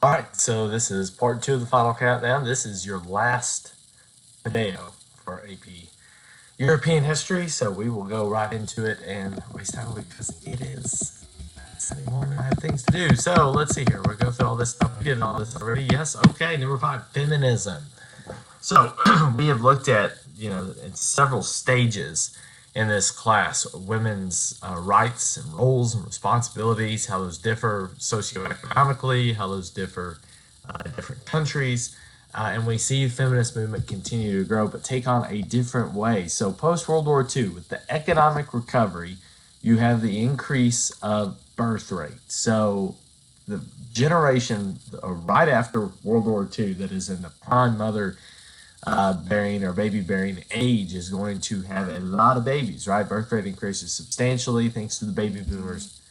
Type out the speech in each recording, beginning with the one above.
All right, so this is part two of the final countdown. This is your last video for AP European history, so we will go right into it and waste time because it is Sunday morning. I have things to do. So let's see here. We're going through all this stuff. We did all this already. Yes. Okay. Number 5, feminism. So we have looked at, in several stages in this class, women's rights and roles and responsibilities, how those differ socioeconomically, how those differ in different countries. And we see the feminist movement continue to grow, but take on a different way. So post-World War II, with the economic recovery, you have the increase of birth rate. So the generation right after World War II that is in the prime mother bearing or baby bearing age is going to have a lot of babies, right? Birth rate increases substantially thanks to the baby boomers.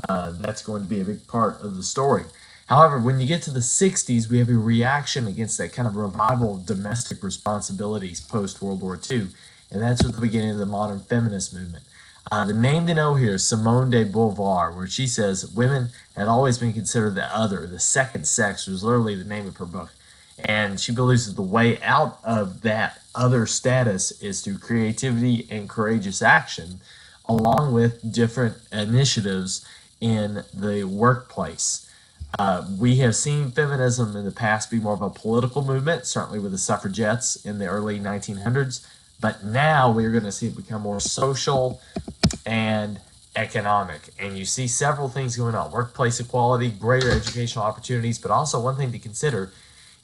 That's going to be a big part of the story. However, when you get to the 60s, we have a reaction against that kind of revival of domestic responsibilities post-World War II, and that's with the beginning of the modern feminist movement. The name to know here is Simone de Beauvoir, where she says women had always been considered the other, the second sex, was literally the name of her book. And she believes that the way out of that other status is through creativity and courageous action, along with different initiatives in the workplace. We have seen feminism in the past be more of a political movement, certainly with the suffragettes in the early 1900s, but now we're going to see it become more social and economic. And you see several things going on: workplace equality, greater educational opportunities, but also one thing to consider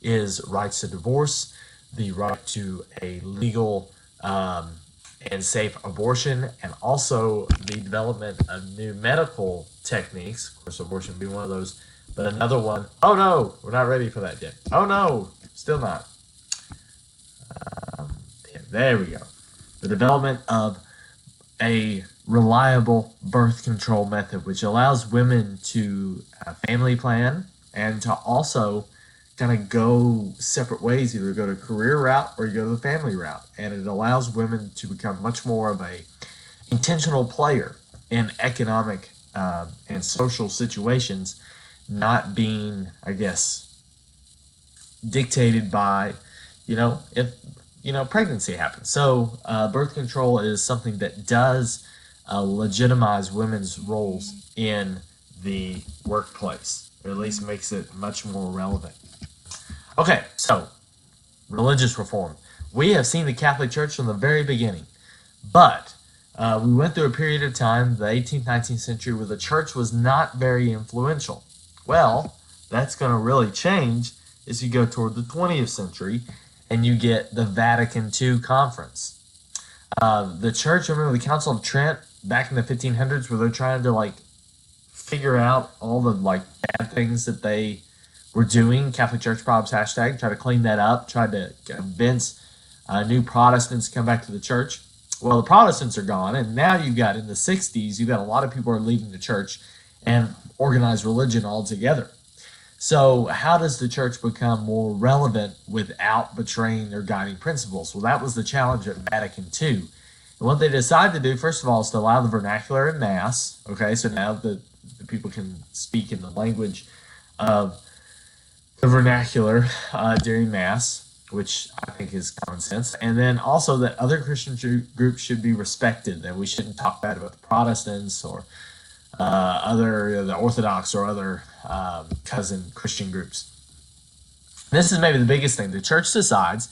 is rights to divorce, the right to a legal and safe abortion, and also the development of new medical techniques. Of course, abortion being one of those, but another one, oh no, we're not ready for that yet. Oh no, still not. There we go. The development of a reliable birth control method, which allows women to family plan and to also kind of go separate ways, either go to career route or you go to the family route. And it allows women to become much more of a intentional player in economic and social situations, not being, I guess, dictated by, if, pregnancy happens. So birth control is something that does legitimize women's roles in the workplace, or at least makes it much more relevant. Okay, so religious reform. We have seen the Catholic Church from the very beginning, but we went through a period of time, the 18th, 19th century, where the church was not very influential. Well, that's going to really change as you go toward the 20th century and you get the Vatican II conference. The church, remember the Council of Trent back in the 1500s, where they're trying to figure out all the bad things that they were doing. Catholic Church Problems hashtag, try to clean that up, try to convince new Protestants to come back to the church. Well, the Protestants are gone, and now you've got, in the 60s, you've got a lot of people are leaving the church and organized religion altogether. So how does the church become more relevant without betraying their guiding principles? Well, that was the challenge at Vatican II. And what they decided to do, first of all, is to allow the vernacular in Mass. Okay, so now the people can speak in the language of the vernacular during Mass, which I think is common sense. And then also that other Christian groups should be respected, that we shouldn't talk bad about the Protestants or the Orthodox or other cousin Christian groups. This is maybe the biggest thing. The church decides,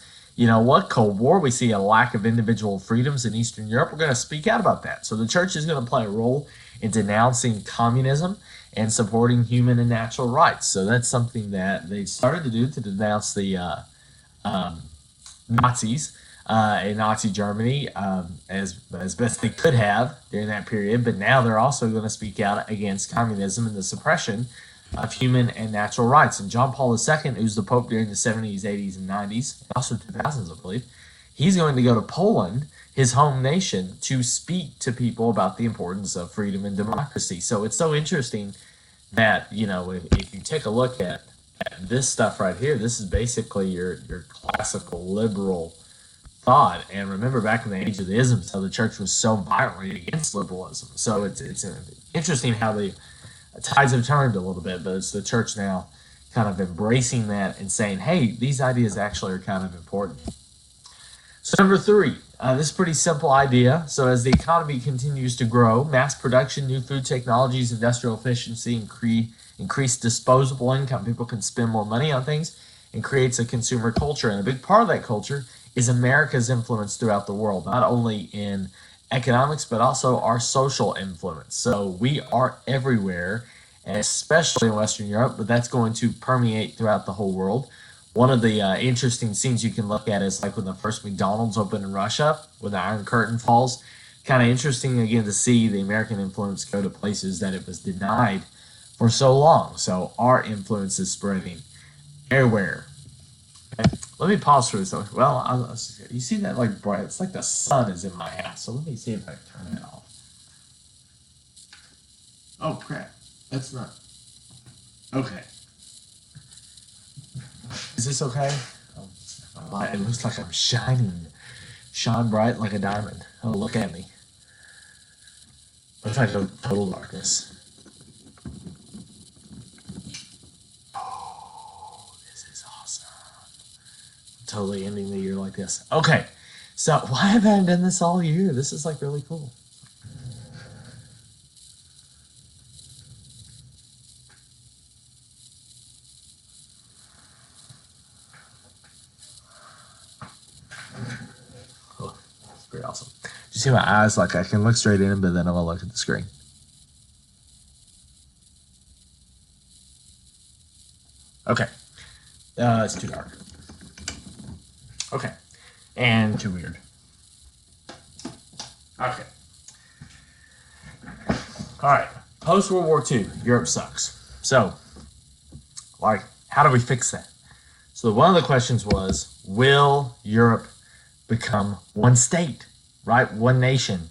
Cold War, we see a lack of individual freedoms in Eastern Europe. We're going to speak out about that. So the church is going to play a role in denouncing communism and supporting human and natural rights. So that's something that they started to do, to denounce the Nazis in Nazi Germany as best they could have during that period. But now they're also going to speak out against communism and the suppression of human and natural rights. And John Paul II, who's the Pope during the 70s, 80s, and 90s, also 2000s, I believe, he's going to go to Poland, his home nation, to speak to people about the importance of freedom and democracy. So it's so interesting that, if you take a look at this stuff right here, this is basically your classical liberal thought. And remember, back in the age of the isms, how the church was so violently against liberalism. So it's interesting how the tides have turned a little bit, but it's the church now kind of embracing that and saying, hey, these ideas actually are kind of important. So number three, this is a pretty simple idea. So as the economy continues to grow, mass production, new food technologies, industrial efficiency, increased disposable income, people can spend more money on things, and creates a consumer culture. And a big part of that culture is America's influence throughout the world, not only in economics, but also our social influence. So we are everywhere, especially in Western Europe, but that's going to permeate throughout the whole world. One of the interesting scenes you can look at is like when the first McDonald's opened in Russia, when the Iron Curtain falls. Kind of interesting, again, to see the American influence go to places that it was denied for so long. So our influence is spreading everywhere. Okay. Let me pause for this. Well, you see that like bright? It's like the sun is in my house. So let me see if I can turn it off. Oh crap! That's not okay. Is this okay? Oh, it looks like I'm shining. Shine bright like a diamond. Oh, look at me. What if I go total darkness? Oh, this is awesome. I'm totally ending the year like this. Okay, so why haven't I done this all year? This is like really cool. Pretty awesome. You see my eyes? Like I can look straight in, but then I'm gonna look at the screen. Okay, it's too dark. Okay, and too weird. Okay. All right. Post World War II, Europe sucks. So, like, how do we fix that? So one of the questions was, will Europe become one state, right? One nation,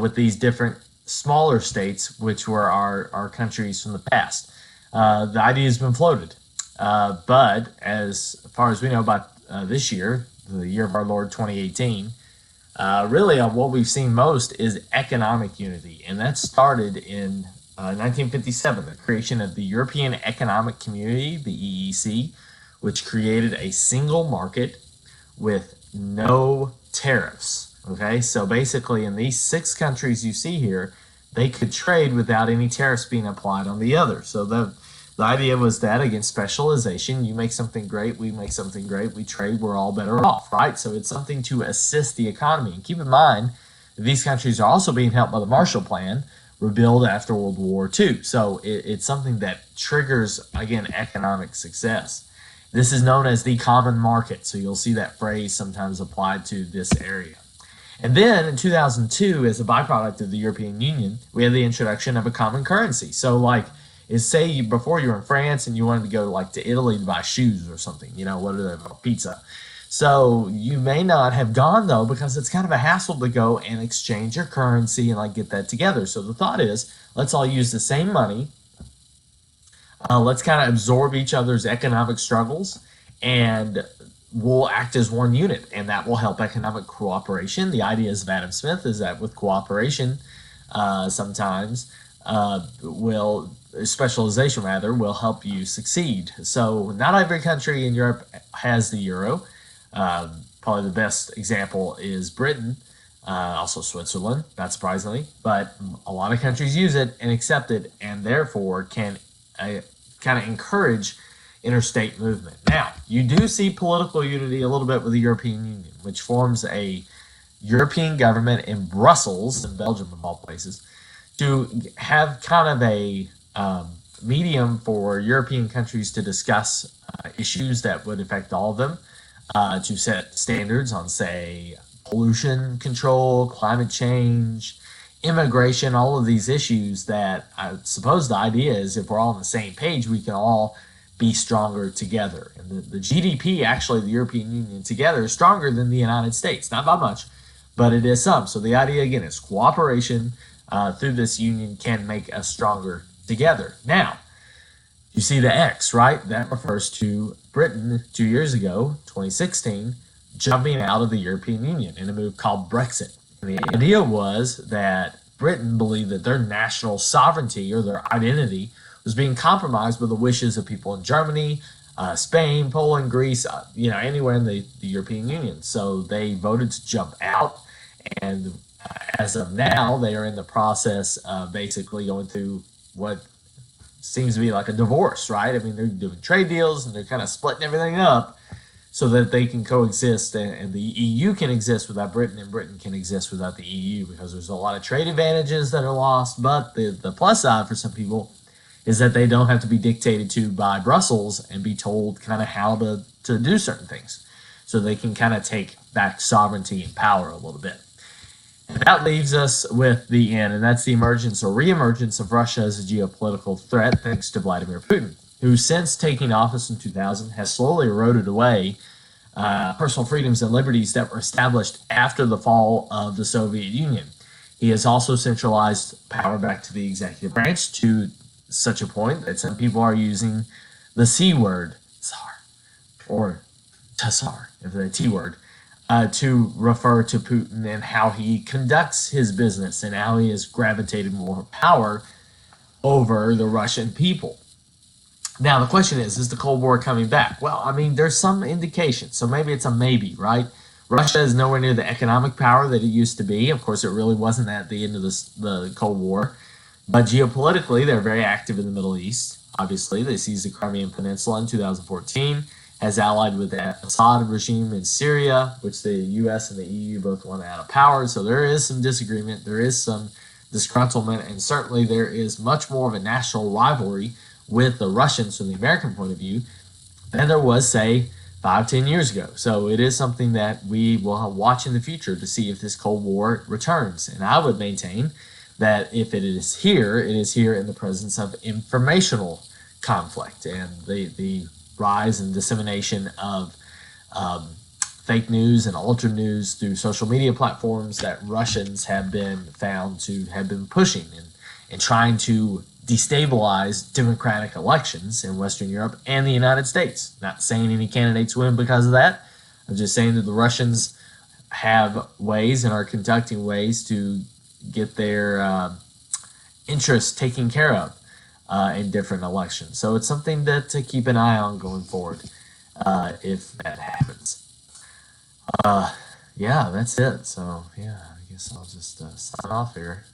with these different smaller states, which were our countries from the past. The idea has been floated. But as far as we know about this year, the year of our Lord 2018, really what we've seen most is economic unity. And that started in 1957, the creation of the European Economic Community, the EEC, which created a single market with no tariffs. Okay, so basically in these 6 countries you see here, they could trade without any tariffs being applied on the other. So the idea was that, again, specialization, you make something great, we make something great, we trade, we're all better off, right? So it's something to assist the economy. And keep in mind, these countries are also being helped by the Marshall Plan, rebuild after World War II. So it's something that triggers, again, economic success. This is known as the common market. So you'll see that phrase sometimes applied to this area. And then in 2002, as a byproduct of the European Union, we had the introduction of a common currency. So like, say before you were in France and you wanted to go like to Italy to buy shoes or something, you know, what are they, pizza. So you may not have gone though, because it's kind of a hassle to go and exchange your currency and like get that together. So the thought is, let's all use the same money. Let's kind of absorb each other's economic struggles, and we'll act as one unit, and that will help economic cooperation. The ideas of Adam Smith is that with cooperation, sometimes specialization rather, will help you succeed. So not every country in Europe has the euro. Probably the best example is Britain, also Switzerland, not surprisingly, but a lot of countries use it and accept it, and therefore can kind of encourage interstate movement. Now, you do see political unity a little bit with the European Union, which forms a European government in Brussels, in Belgium of all places, to have kind of a medium for European countries to discuss issues that would affect all of them, to set standards on, say, pollution control, climate change, immigration, all of these issues that I suppose the idea is if we're all on the same page, we can all be stronger together. And the GDP, actually, the European Union together is stronger than the United States. Not by much, but it is some. So the idea, again, is cooperation through this union can make us stronger together. Now, you see the X, right? That refers to Britain 2 years ago, 2016, jumping out of the European Union in a move called Brexit. And the idea was that Britain believed that their national sovereignty or their identity was was being compromised by the wishes of people in Germany, Spain, Poland, Greece, anywhere in the European Union. So they voted to jump out, and as of now, they are in the process of basically going through what seems to be like a divorce, right? I mean, they're doing trade deals and they're kind of splitting everything up so that they can coexist, and the EU can exist without Britain, and Britain can exist without the EU, because there's a lot of trade advantages that are lost. But the plus side for some people is that they don't have to be dictated to by Brussels and be told kind of how to do certain things. So they can kind of take back sovereignty and power a little bit. And that leaves us with the end, and that's the emergence or reemergence of Russia as a geopolitical threat thanks to Vladimir Putin, who since taking office in 2000 has slowly eroded away personal freedoms and liberties that were established after the fall of the Soviet Union. He has also centralized power back to the executive branch to such a point that some people are using the C word, Tsar, or Tsar, if the T word, to refer to Putin and how he conducts his business and how he has gravitated more power over the Russian people. Now, the question is the Cold War coming back? Well, I mean, there's some indication, so maybe it's a maybe, right? Russia is nowhere near the economic power that it used to be. Of course, it really wasn't at the end of the Cold War. But geopolitically, they're very active in the Middle East. Obviously, they seized the Crimean Peninsula in 2014, has allied with the Assad regime in Syria, which the U.S. and the EU both want out of power. So there is some disagreement, there is some disgruntlement, and certainly there is much more of a national rivalry with the Russians from the American point of view than there was, say, 5-10 years ago. So it is something that we will watch in the future to see if this Cold War returns. And I would maintain that if it is here in the presence of informational conflict and the rise and dissemination of fake news and altered news through social media platforms that Russians have been found to have been pushing and trying to destabilize democratic elections in Western Europe and the United States. Not saying any candidates win because of that. I'm just saying that the Russians have ways and are conducting ways to get their interests taken care of in different elections. So it's something to keep an eye on going forward if that happens. Yeah, that's it. So, yeah, I guess I'll just sign off here.